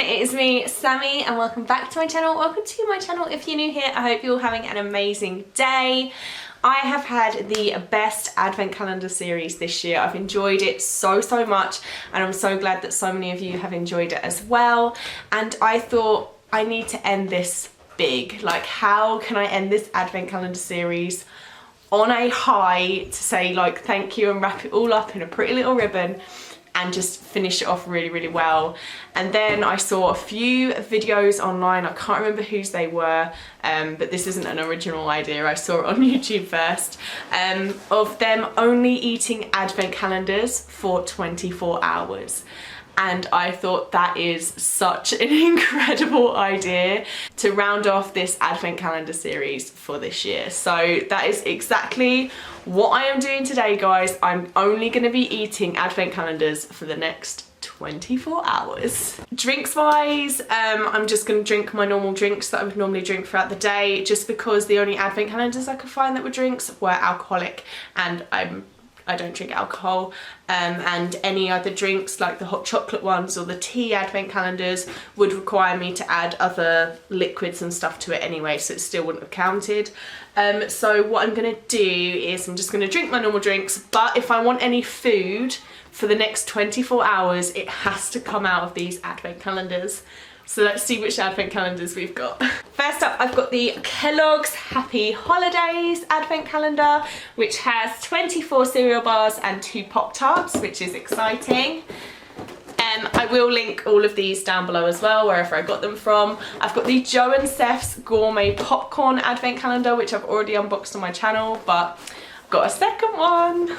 it is me, Sammy, and welcome back to my channel. Welcome to my channel if you're new here. I hope you're all having an amazing day. I have had the best advent calendar series this year. I've enjoyed it so much, and I'm so glad that so many of you have enjoyed it as well. And I thought I need to end this big. Like, how can I end this advent calendar series on a high to say like thank you and wrap it all up in a pretty little ribbon and just finish it off really well. And then I saw a few videos online, I can't remember whose they were, but this isn't an original idea, I saw it on YouTube first, of them only eating advent calendars for 24 hours. And I thought that is such an incredible idea to round off this advent calendar series for this year. So that is exactly what I am doing today, guys. I'm only going to be eating advent calendars for the next 24 hours. Drinks wise, I'm just going to drink my normal drinks that I would normally drink throughout the day, just because the only advent calendars I could find that were drinks were alcoholic, and I don't drink alcohol, and any other drinks like the hot chocolate ones or the tea advent calendars would require me to add other liquids and stuff to it anyway, so it still wouldn't have counted. So what I'm going to do is I'm just going to drink my normal drinks, but if I want any food for the next 24 hours, it has to come out of these advent calendars. So let's see which advent calendars we've got. First up, I've got the Kellogg's Happy Holidays advent calendar, which has 24 cereal bars and 2 Pop-Tarts, which is exciting. I will link all of these down below as well, wherever I got them from. I've got the Joe and Steph's Gourmet Popcorn advent calendar, which I've already unboxed on my channel, but I've got a second one.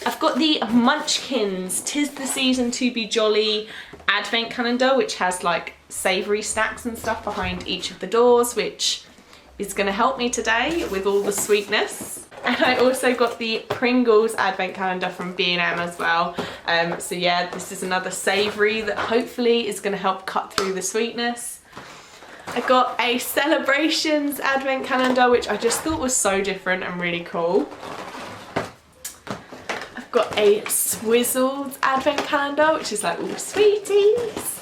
I've got the Munchkins 'Tis the Season to Be Jolly advent calendar, which has like savoury snacks and stuff behind each of the doors, which is going to help me today with all the sweetness. And I also got the Pringles advent calendar from B&M as well. So yeah, this is another savoury that hopefully is going to help cut through the sweetness. I got a Celebrations advent calendar, which I just thought was so different and really cool. I've got a Swizzled advent calendar, which is like all sweeties.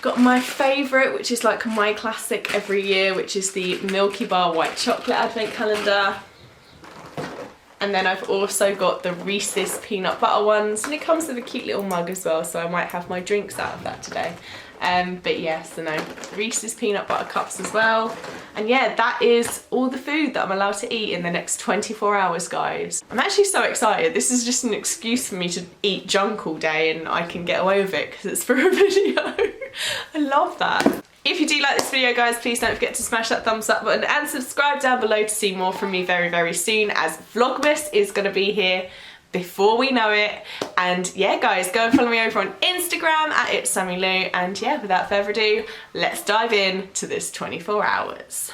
Got my favourite, which is like my classic every year, which is the Milky Bar White Chocolate advent calendar. And then I've also got the Reeses peanut butter ones, and it comes with a cute little mug as well, so I might have my drinks out of that today. But yeah, so no, Reese's peanut butter cups as well. And yeah, that is all the food that I'm allowed to eat in the next 24 hours, guys. I'm actually so excited. This is just an excuse for me to eat junk all day, and I can get away with it because it's for a video. I love that. If you do like this video, guys, please don't forget to smash that thumbs up button and subscribe down below to see more from me very soon, as Vlogmas is going to be here before we know it. And yeah, guys, go and follow me over on Instagram at It's Sammy Lou. And yeah, without further ado, let's dive in to this 24 hours.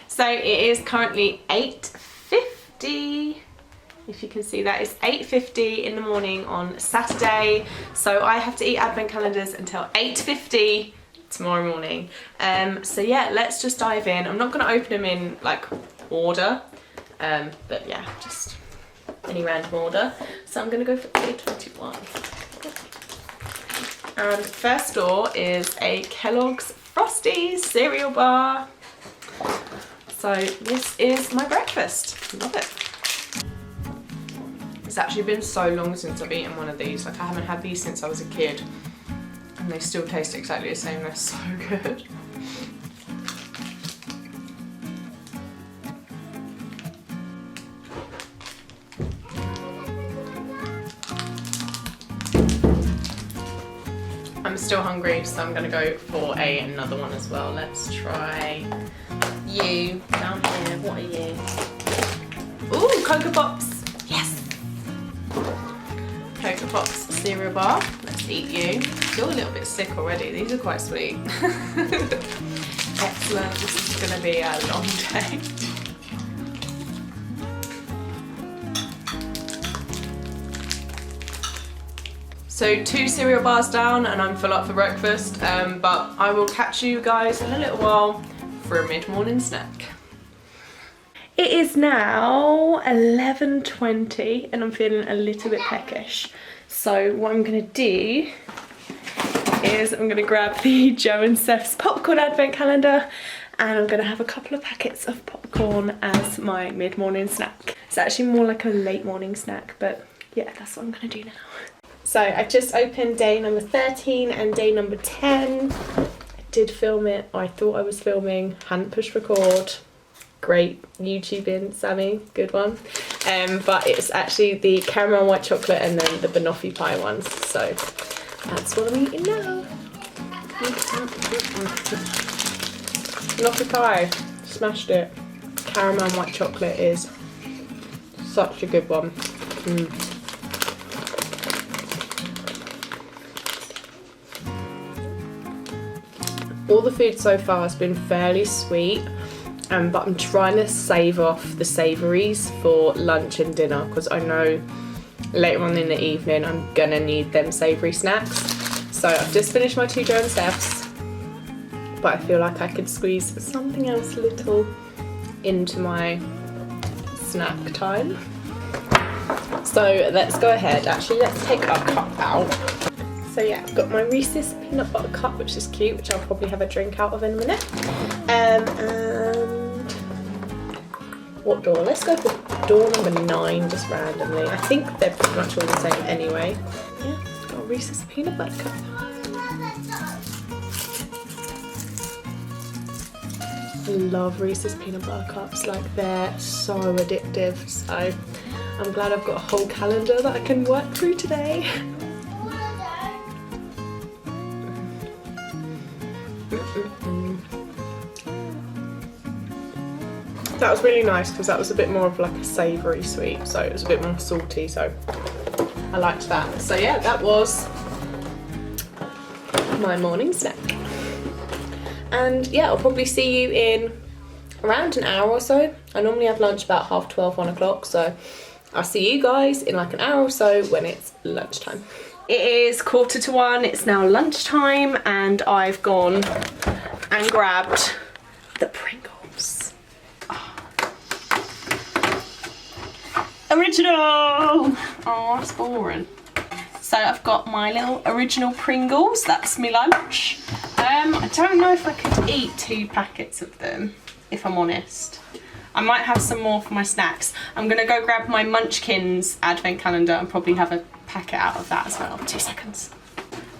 So it is currently 8:50. If you can see that, it's 8:50 in the morning on Saturday. So I have to eat advent calendars until 8:50 tomorrow morning. So yeah, let's just dive in. I'm not going to open them in like order, but yeah, just any random order. So I'm going to go for A21. And first door is a Kellogg's Frosty cereal bar. So this is my breakfast. Love it. It's actually been so long since I've eaten one of these. Like, I haven't had these since I was a kid, and they still taste exactly the same. They're so good. I'm still hungry, so I'm gonna go for another one as well. Let's try you down here. What are you? Ooh, Cocoa Pops. Yes. Cocoa Pops cereal bar. Let's eat you. I feel a little bit sick already. These are quite sweet. Excellent. This is gonna be a long day. So 2 cereal bars down and I'm full up for breakfast, but I will catch you guys in a little while for a mid-morning snack. It is now 11:20 and I'm feeling a little bit peckish. So what I'm gonna do is I'm going to grab the Joe and Steph's popcorn advent calendar, and I'm going to have a couple of packets of popcorn as my mid-morning snack. It's actually more like a late morning snack, but yeah, that's what I'm going to do now. So I've just opened day number 13 and day number 10. I did film it. I thought I was filming, hadn't pushed record. Great YouTubing, Sammy, good one. But it's actually the caramel and white chocolate and then the banoffee pie ones. So that's what I'm eating now. Banoffee pie, smashed it. Caramel and white chocolate is such a good one. All the food so far has been fairly sweet, but I'm trying to save off the savouries for lunch and dinner because I know later on in the evening I'm gonna need them savoury snacks. So I've just finished my 2 Joe and Steph's, but I feel like I could squeeze something else little into my snack time. So let's go ahead. Actually, let's take our cup out. So yeah, I've got my Reese's peanut butter cup, which is cute, which I'll probably have a drink out of in a minute. And what door? Let's go for door number 9, just randomly. I think they're pretty much all the same anyway. Yeah, got a Reese's peanut butter cup. I love Reese's peanut butter cups, like they're so addictive. So I'm glad I've got a whole calendar that I can work through today. That was really nice because that was a bit more of like a savoury sweet, so it was a bit more salty, so I liked that. So yeah, that was my morning snack. And yeah, I'll probably see you in around an hour or so. I normally have lunch about 12:30, 1 o'clock, so I'll see you guys in like an hour or so when it's lunchtime. It is 1:45, it's now lunchtime, and I've gone and grabbed the Pringles. Original! Oh, that's boring. So I've got my little original Pringles, that's my lunch. I don't know if I could eat 2 packets of them, if I'm honest. I might have some more for my snacks. I'm gonna go grab my Munchkins advent calendar and probably have a packet out of that as well. 2 seconds.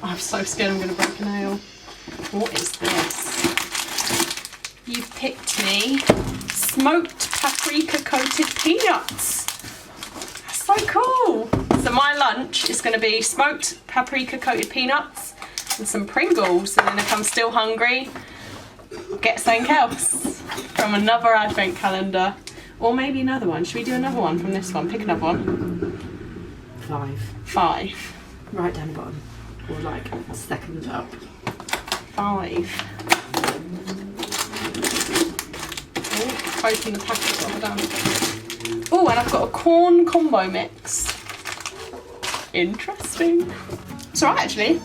Oh, I'm so scared I'm gonna break a nail. What is this? You picked me smoked paprika coated peanuts. That's so cool. So my lunch is gonna be smoked paprika coated peanuts and some Pringles, and then if I'm still hungry, I'll get something else from another advent calendar. Or maybe another one. Should we do another one from this one? Pick another one. 5. Right down the bottom. Or like second up. 5. Oh, open the packet up down. Oh, and I've got a corn combo mix. Interesting. It's alright actually.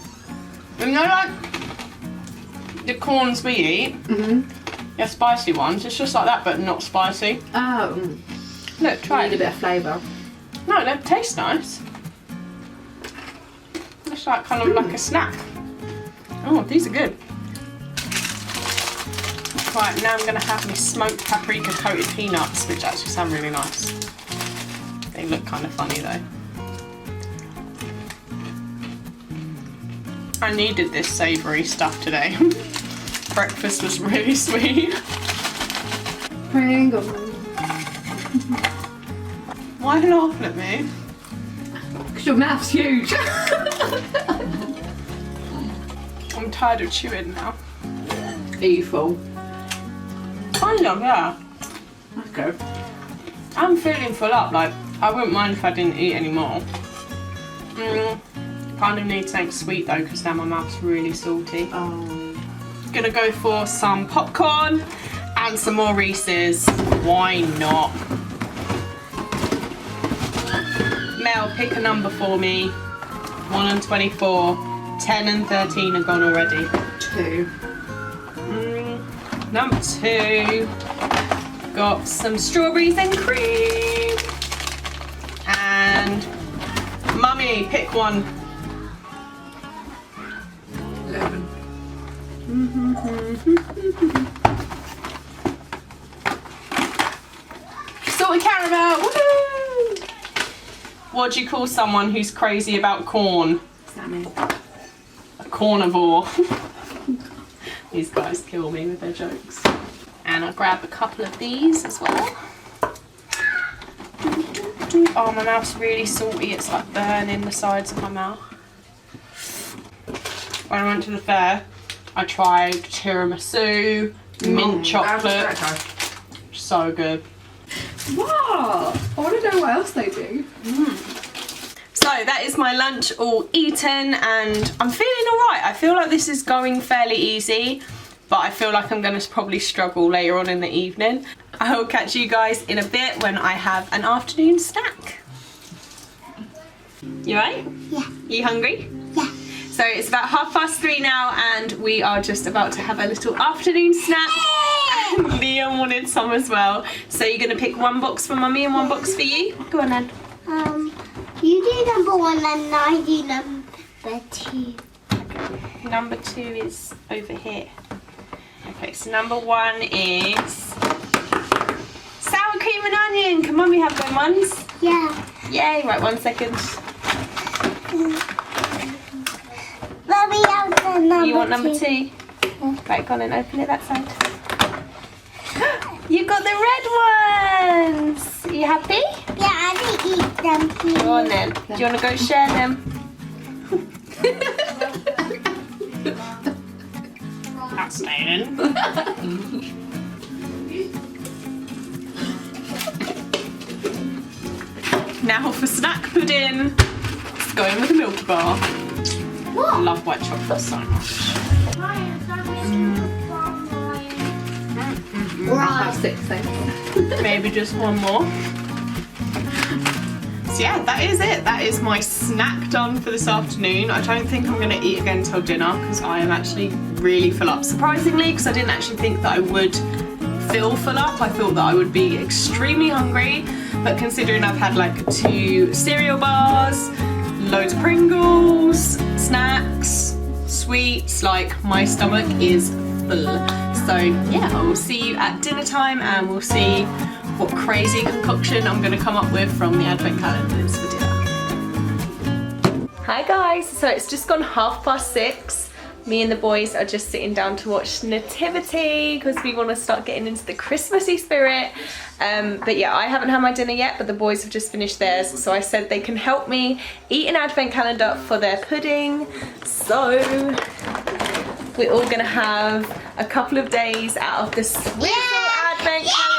You know, like the corns we eat, yeah, spicy ones. It's just like that, but not spicy. Oh. Look, try it. Need a bit of flavour. No, they taste nice. It's like kind of like a snack. Oh, these are good. Right, now I'm gonna have my smoked paprika coated peanuts, which actually sound really nice. They look kind of funny though. I needed this savoury stuff today. Breakfast was really sweet. Pringles. Why are you laughing at me? Because your mouth's huge. I'm tired of chewing now. Are you full? Kind of, yeah. That's good. I'm feeling full up, like, I wouldn't mind if I didn't eat any more. Kind of need something sweet though, because now my mouth's really salty. Gonna go for some popcorn and some more Reeses. Why not? Mel, pick a number for me. 1 and 24. 10 and 13 are gone already. 2. Number 2. Got some strawberries and cream. And Mummy, pick one. Salted caramel! Woo! What do you call someone who's crazy about corn? Sammy. A cornivore. These guys kill me with their jokes. And I'll grab a couple of these as well. Oh, my mouth's really salty. It's like burning the sides of my mouth. When I went to the fair, I tried tiramisu, mint chocolate. So good. Wow! I want to know what else they do. So that is my lunch all eaten and I'm feeling alright. I feel like this is going fairly easy, but I feel like I'm going to probably struggle later on in the evening. I will catch you guys in a bit when I have an afternoon snack. You right? Yeah. You hungry? Yeah. So it's about 3:30 now and we are just about to have a little afternoon snack. And Liam wanted some as well. So you're going to pick one box for mummy and one box for you? Go on then. You do number 1 and I do number 2. Number 2 is over here. Okay, so number 1 is sour cream and onion. Can mummy have them ones? Yeah. Yay, right, 1 second. Let me have the number 2. You want number 2? Right, go on and open it that side. You got the red ones! Are you happy? Yeah, I will eat them too. Go on then. Do you want to go share them? Fascinating. Now for snack pudding. Let's go in with a Milky Bar. What? I love white chocolate so much. I'll have 6 then. Maybe just one more. So yeah, that is it. That is my snack done for this afternoon. I don't think I'm going to eat again until dinner because I am actually really full up. Surprisingly, because I didn't actually think that I would feel full up. I thought that I would be extremely hungry. But considering I've had like 2 cereal bars, loads of Pringles, snacks, sweets, like my stomach is full. So yeah, I will see you at dinner time and we'll see what crazy concoction I'm going to come up with from the advent calendars for dinner. Hi guys, so it's just gone 6:30. Me and the boys are just sitting down to watch Nativity because we want to start getting into the Christmassy spirit. But yeah, I haven't had my dinner yet, but the boys have just finished theirs. So I said they can help me eat an advent calendar for their pudding. So we're all gonna have a couple of days out of this little advent calendar.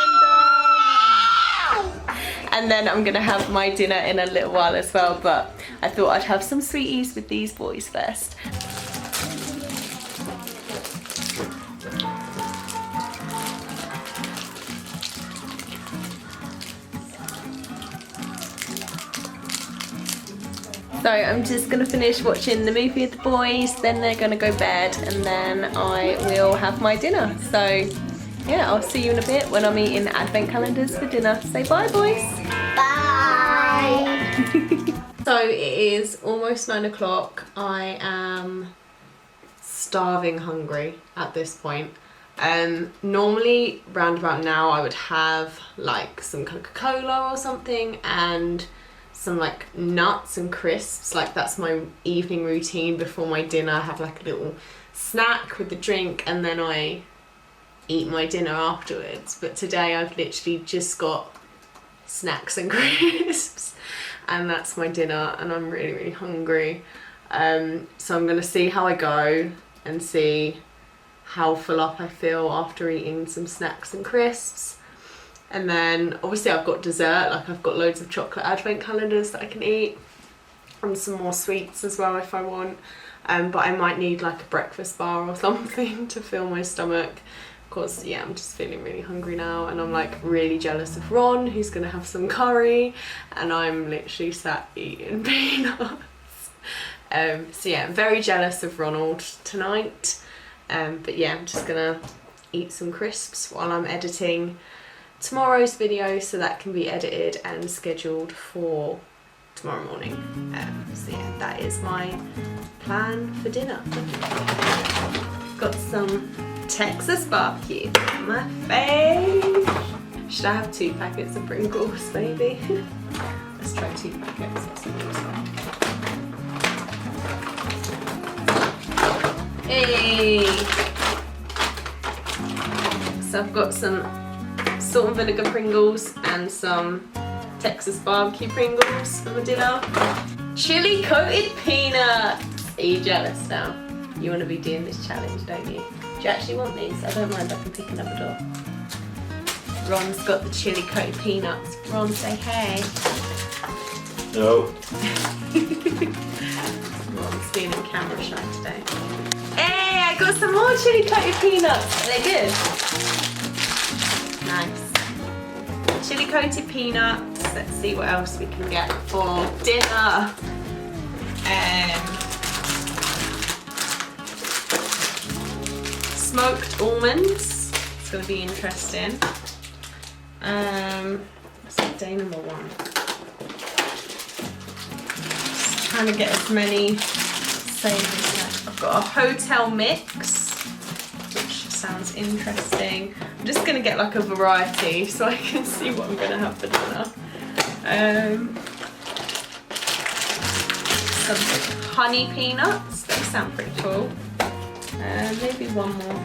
And then I'm gonna have my dinner in a little while as well, but I thought I'd have some sweeties with these boys first. So I'm just going to finish watching the movie with the boys, then they're going to go bed, and then I will have my dinner. So yeah, I'll see you in a bit when I'm eating advent calendars for dinner. Say bye, boys. Bye. So it is almost 9 o'clock. I am starving hungry at this point. Normally round about now I would have like some Coca-Cola or something and some like nuts and crisps. Like that's my evening routine before my dinner. I have like a little snack with the drink and then I eat my dinner afterwards. But today I've literally just got snacks and crisps and that's my dinner and I'm really, really hungry. So I'm gonna see how I go and see how full up I feel after eating some snacks and crisps. And then obviously I've got dessert, like I've got loads of chocolate advent calendars that I can eat and some more sweets as well if I want. But I might need like a breakfast bar or something to fill my stomach. Because yeah, I'm just feeling really hungry now and I'm like really jealous of Ron who's gonna have some curry and I'm literally sat eating peanuts. So yeah, I'm very jealous of Ronald tonight. But yeah, I'm just gonna eat some crisps while I'm editing tomorrow's video so that can be edited and scheduled for tomorrow morning. So yeah, that is my plan for dinner. got some Texas barbecue. My fave. Should I have 2 packets of Pringles, maybe? Let's try 2 packets. Let's see what's on. Hey! So I've got some salt and vinegar Pringles and some Texas barbecue Pringles for my dinner. Chili coated peanuts! Are you jealous now? You want to be doing this challenge, don't you? Do you actually want these? I don't mind, I can pick another door. Ron's got the chili coated peanuts. Ron, say hey. No. Ron's feeling camera shy today. Hey, I got some more chili coated peanuts. Are they good? Nice. Chili coated peanuts. Let's see what else we can get for dinner. Smoked almonds. It's going to be interesting. That's day number 1. Just trying to get as many savouries. I've got a hotel mix, which sounds interesting. I'm just going to get like a variety so I can see what I'm going to have for dinner. Some honey peanuts. They sound pretty cool. Maybe one more.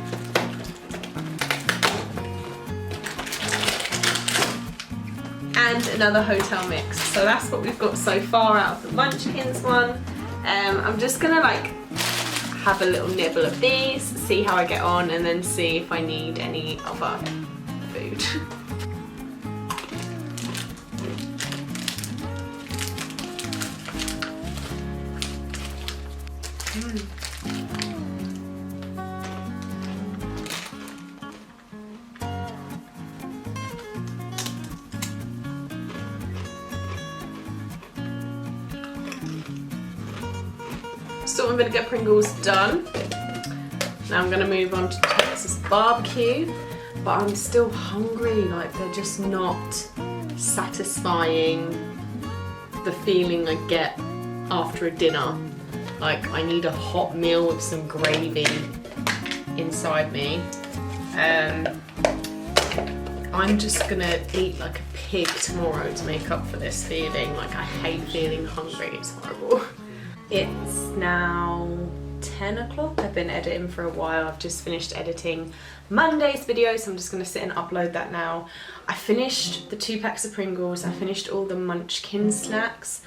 And another hotel mix. So that's what we've got so far out of the Munchkins one. I'm just gonna like have a little nibble of these, see how I get on, and then see if I need any other food. Salt and vinegar Pringles done. Now I'm gonna move on to Texas barbecue, but I'm still hungry. Like, they're just not satisfying the feeling I get after a dinner. Like, I need a hot meal with some gravy inside me. I'm just gonna eat like a pig tomorrow to make up for this feeling. Like, I hate feeling hungry, it's horrible. It's now 10 o'clock. I've been editing for a while. I've just finished editing Monday's video, so I'm just gonna sit and upload that now. I finished the 2 packs of Pringles. I finished all the Munchkin snacks,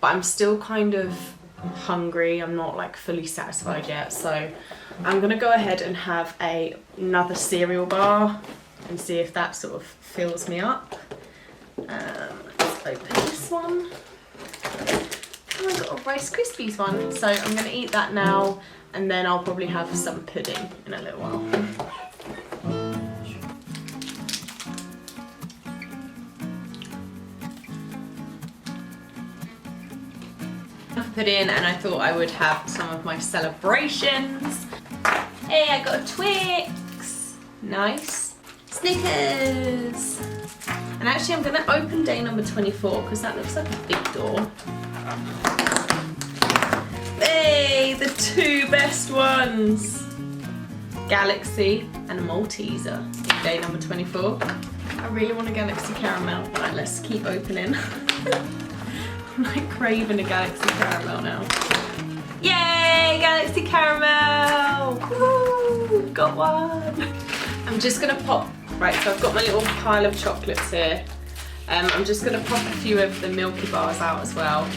but I'm still kind of hungry. I'm not like fully satisfied yet, so I'm gonna go ahead and have another cereal bar and see if that sort of fills me up. Let's open this one. Oh, I got a Rice Krispies one, so I'm going to eat that now, and then I'll probably have some pudding in a little while. I've put in, and I thought I would have some of my celebrations. Hey, I got a Twix. Nice. Snickers. And actually I'm going to open day number 24 because that looks like a big door. Hey, the 2 best ones. Galaxy and a Malteser. Day number 24. I really want a Galaxy Caramel. Right, let's keep opening. I'm like craving a Galaxy Caramel now. Yay, Galaxy Caramel! Woo, got one. I'm just gonna pop, right, so I've got my little pile of chocolates here. I'm just gonna pop a few of the Milky Bars out as well.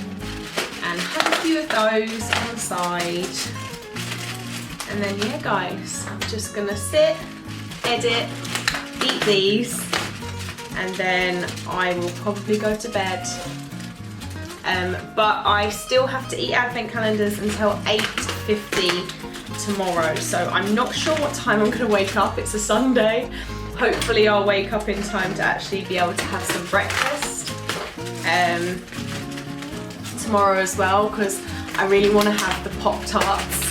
And have a few of those on the side. And then yeah guys, I'm just gonna sit, edit, eat these, and then I will probably go to bed. But I still have to eat advent calendars until 8:50 tomorrow, so I'm not sure what time I'm gonna wake up. It's a Sunday. Hopefully I'll wake up in time to actually be able to have some breakfast tomorrow as well, because I really want to have the Pop-Tarts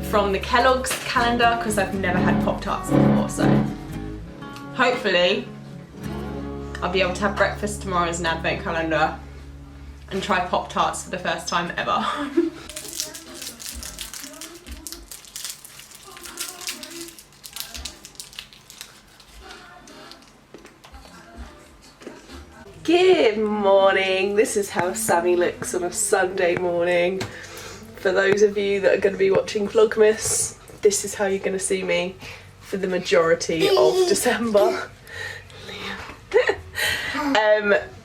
from the Kellogg's calendar, because I've never had Pop-Tarts before, so hopefully I'll be able to have breakfast tomorrow as an advent calendar and try Pop-Tarts for the first time ever. morning. This is how Sammy looks on a Sunday morning. For those of you that are going to be watching Vlogmas, this is how you're going to see me for the majority of December.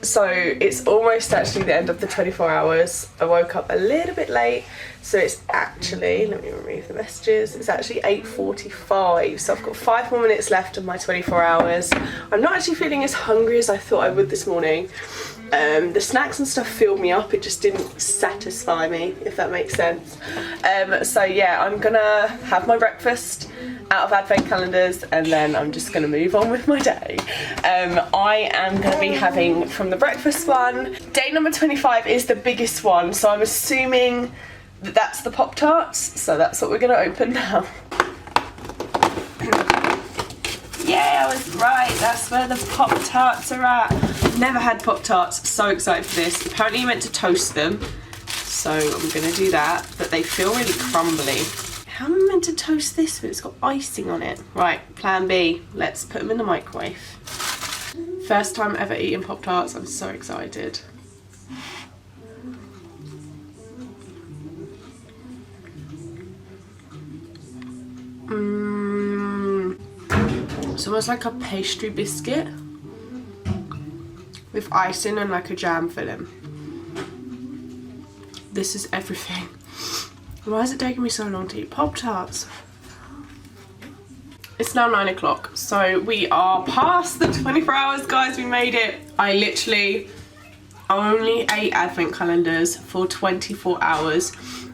So it's almost actually the end of the 24 hours. I woke up a little bit late, so it's actually, let me remove the messages, it's actually 8:45, so I've got 5 more minutes left of my 24 hours. I'm not actually feeling as hungry as I thought I would this morning. The snacks and stuff filled me up, it just didn't satisfy me, if that makes sense. So yeah, I'm gonna have my breakfast out of advent calendars and then I'm just gonna move on with my day. I am gonna be having from the breakfast one. Day number 25 is the biggest one, so I'm assuming that that's the Pop-Tarts, so that's what we're gonna open now. Yeah, I was right, that's where the Pop-Tarts are at. Never had Pop-Tarts, so excited for this. Apparently you're meant to toast them, so I'm gonna do that, but they feel really crumbly. How am I meant to toast this when it's got icing on it? Right, plan B, let's put them in the microwave. First time ever eating Pop-Tarts, I'm so excited. It's almost like a pastry biscuit with icing and like a jam filling. This is everything. Why is it taking me so long to eat Pop-Tarts? It's now 9 o'clock, so we are past the 24 hours, guys. We made it. I literally only ate advent calendars for 24 hours.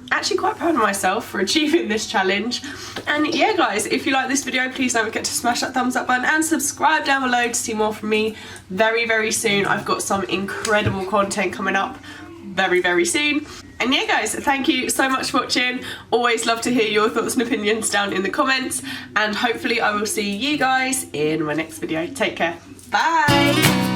Actually quite proud of myself for achieving this challenge. And yeah, guys, if you like this video, please don't forget to smash that thumbs up button and subscribe down below to see more from me very, very soon. I've got some incredible content coming up very, very soon. And yeah, guys, thank you so much for watching. Always love to hear your thoughts and opinions down in the comments, and hopefully I will see you guys in my next video. Take care. Bye.